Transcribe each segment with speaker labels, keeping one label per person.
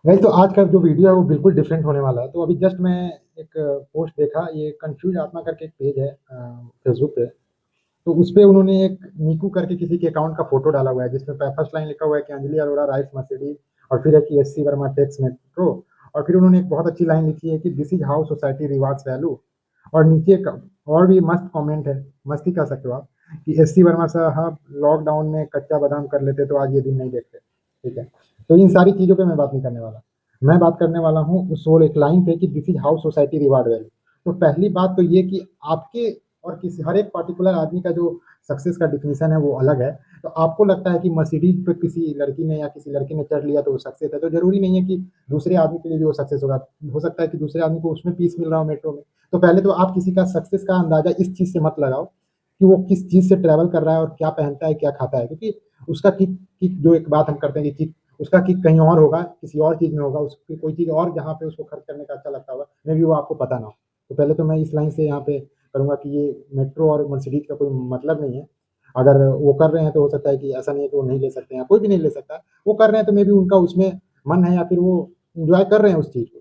Speaker 1: नहीं तो आज का जो वीडियो है वो बिल्कुल डिफरेंट होने वाला है। तो अभी जस्ट मैं एक पोस्ट देखा, ये कंफ्यूज आत्मा करके एक पेज है फेसबुक पे। तो उस पे उन्होंने एक नीकू करके किसी के अकाउंट का फोटो डाला हुआ है, जिसमें फर्स्ट लाइन लिखा हुआ है कि अंजलि अरोड़ा राइट्स मर्सिडीज, और फिर है कि एससी वर्मा टेक्स मेट्रो। और फिर उन्होंने एक बहुत अच्छी लाइन लिखी है कि this is how society rewards value. और नीचे एक और भी मस्त कमेंट है, मस्ती कह सकते हो आप, कि एससी वर्मा साहब लॉकडाउन में कच्चा बादाम कर लेते तो आज ये दिन नहीं देखते। ठीक है, तो इन सारी चीज़ों पे मैं बात नहीं करने वाला। मैं बात करने वाला हूँ उस वो एक लाइन पे कि this is how society reward value. तो पहली बात तो ये कि आपके और किसी हर एक पर्टिकुलर आदमी का जो सक्सेस का डिफिनीशन है वो अलग है। तो आपको लगता है कि मर्सिडीज पे किसी लड़की ने या किसी लड़के ने चढ़ लिया तो वो सक्सेस है, तो जरूरी नहीं है कि दूसरे आदमी के लिए भी वो सक्सेस होगा। हो सकता है कि दूसरे आदमी को उसमें पीस मिल रहा हो मेट्रो में। तो पहले तो आप किसी का सक्सेस का अंदाजा इस चीज से मत लगाओ कि वो किस चीज से ट्रेवल कर रहा है और क्या पहनता है क्या खाता है, क्योंकि उसका किक किक जो एक बात हम करते हैं कि किक, उसका किक कहीं और होगा, किसी और चीज में होगा, उसकी कोई चीज और जहाँ पे उसको खर्च करने का अच्छा लगता होगा, मे भी वो आपको पता ना हो। तो पहले तो मैं इस लाइन से यहाँ पे करूंगा कि ये मेट्रो और मर्सिडीज का कोई मतलब नहीं है। अगर वो कर रहे हैं तो हो सकता है कि ऐसा नहीं है कि वो नहीं ले सकते हैं, कोई भी नहीं ले सकता। वो कर रहे हैं तो मे भी उनका उसमें मन है, या फिर वो इंजॉय कर रहे हैं उस चीज को।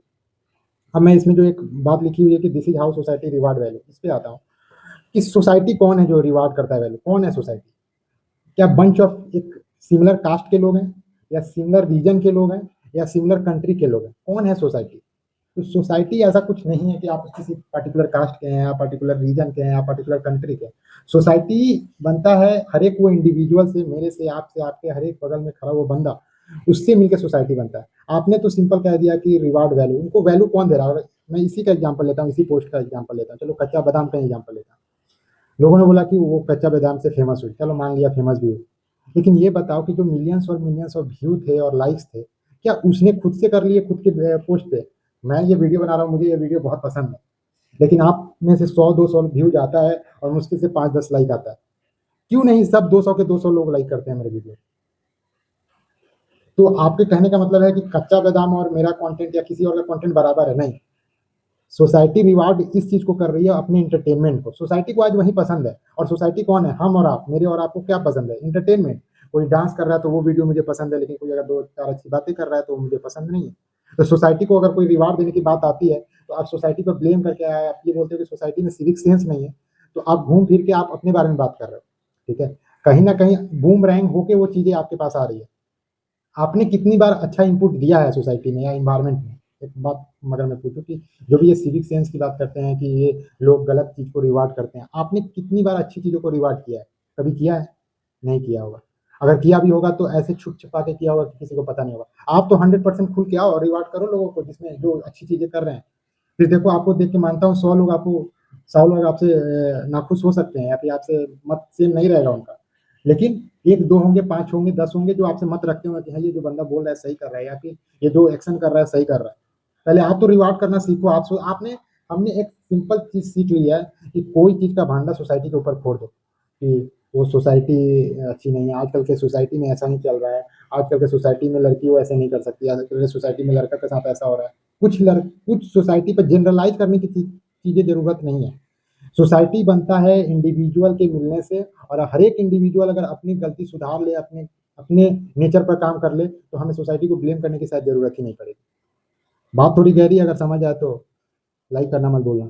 Speaker 1: अब मैं इसमें जो एक बात लिखी हुई है कि this is how society reward value, इस पे आता हूँ कि सोसाइटी कौन है जो रिवार्ड करता है वैल्यू, कौन है सोसाइटी? क्या बंच ऑफ एक सिमिलर कास्ट के लोग हैं, या सिमिलर रीजन के लोग हैं, या सिमिलर कंट्री के लोग हैं? कौन है सोसाइटी? तो सोसाइटी ऐसा कुछ नहीं है कि आप किसी पर्टिकुलर कास्ट के हैं या पर्टिकुलर रीजन के हैं या पर्टिकुलर कंट्री के हैं। सोसाइटी बनता है हर एक वो इंडिविजुअल से, मेरे से, आपसे, आपके हर एक बगल में खड़ा वो बंदा, उससे मिलकर सोसाइटी बनता है। आपने तो सिंपल कह दिया कि रिवार्ड वैल्यू, उनको वैल्यू कौन दे रहा है? मैं इसी का एग्जांपल लेता हूँ, इसी पोस्ट का एग्जांपल लेता हूँ, चलो कच्चा बादाम का एग्जांपल लेता हूँ। लोगों ने बोला कि वो कच्चा बादाम से फेमस हुई, चलो मान लिया फेमस भी हुई। लेकिन ये बताओ कि जो मिलियंस और मिलियंस ऑफ व्यू थे और लाइक्स थे, क्या उसने खुद से कर लिए खुद के पोस्ट पे? मैं ये वीडियो बना रहा हूँ, मुझे ये वीडियो बहुत पसंद है, लेकिन आप में से 100-200 व्यूज आता है और मुश्किल से 5-10 लाइक आता है। क्यों नहीं सब 200 के 200 लोग लाइक करते हैं मेरे वीडियो? तो आपके कहने का मतलब है कि कच्चा बादाम और मेरा कंटेंट या किसी और का कंटेंट बराबर है? नहीं। सोसाइटी रिवार्ड इस चीज को कर रही है, अपने इंटरटेनमेंट को। सोसाइटी को आज वही पसंद है, और सोसाइटी कौन है? हम और आप, मेरे और आपको क्या पसंद है? इंटरटेनमेंट। कोई डांस कर रहा है तो वो वीडियो मुझे पसंद है, लेकिन कोई अगर दो चार अच्छी बातें कर रहा है तो मुझे पसंद नहीं है। तो सोसाइटी को अगर कोई रिवार्ड देने की बात आती है तो आप सोसाइटी पर ब्लेम करके आए, आप ये बोलते हो कि सोसाइटी में सिविक सेंस नहीं है। तो आप घूम फिर के आप अपने बारे में बात कर रहे हो। ठीक है, कहीं ना कहीं बूम रैंक होके वो चीजें आपके पास आ रही है। आपने कितनी बार अच्छा इनपुट दिया है सोसाइटी में या इन्वायरमेंट में? एक बात मगर मैं पूछूं कि जो भी ये सिविक सेंस की बात करते हैं कि ये लोग गलत चीज को रिवार्ड करते हैं, आपने कितनी बार अच्छी चीजों को रिवार्ड किया है? कभी किया है? नहीं किया होगा। अगर किया भी होगा तो ऐसे छुप छुपा के किया होगा कि किसी को पता नहीं होगा। आप तो 100% खुल के आओ और रिवार्ड करो लोगों को, जिसमें जो अच्छी चीजें कर रहे हैं। फिर देखो, आपको देख के मानता हूँ 100 लोग आपसे नाखुश हो सकते हैं, या फिर आपसे मत सेम नहीं रहेगा उनका। लेकिन एक दो होंगे, पांच होंगे, 10 होंगे जो आपसे मत रखते होंगे कि हाँ ये जो बंदा बोल रहा है सही कर रहा है, या फिर ये जो एक्शन कर रहा है सही कर रहा है। पहले आप तो रिवार्ड करना सीखो। आपने हमने एक सिंपल चीज सीख लिया है कि कोई चीज का भांडा सोसाइटी के ऊपर फोड़ दो कि वो सोसाइटी अच्छी नहीं है। आजकल के सोसाइटी में ऐसा नहीं चल रहा है, आजकल के सोसाइटी में लड़की वो ऐसे नहीं कर सकती, आजकल के सोसाइटी में लड़का के साथ ऐसा हो रहा है। कुछ सोसाइटी पर जनरलाइज करने की चीजें जरूरत नहीं है। सोसाइटी बनता है इंडिविजुअल के मिलने से, और हर एक इंडिविजुअल अगर अपनी गलती सुधार ले, अपने अपने नेचर पर काम कर ले, तो हमें सोसाइटी को ब्लेम करने की शायद जरूरत ही नहीं पड़ेगी। बात थोड़ी गहरी है, अगर समझ आए तो लाइक करना मत भूलना।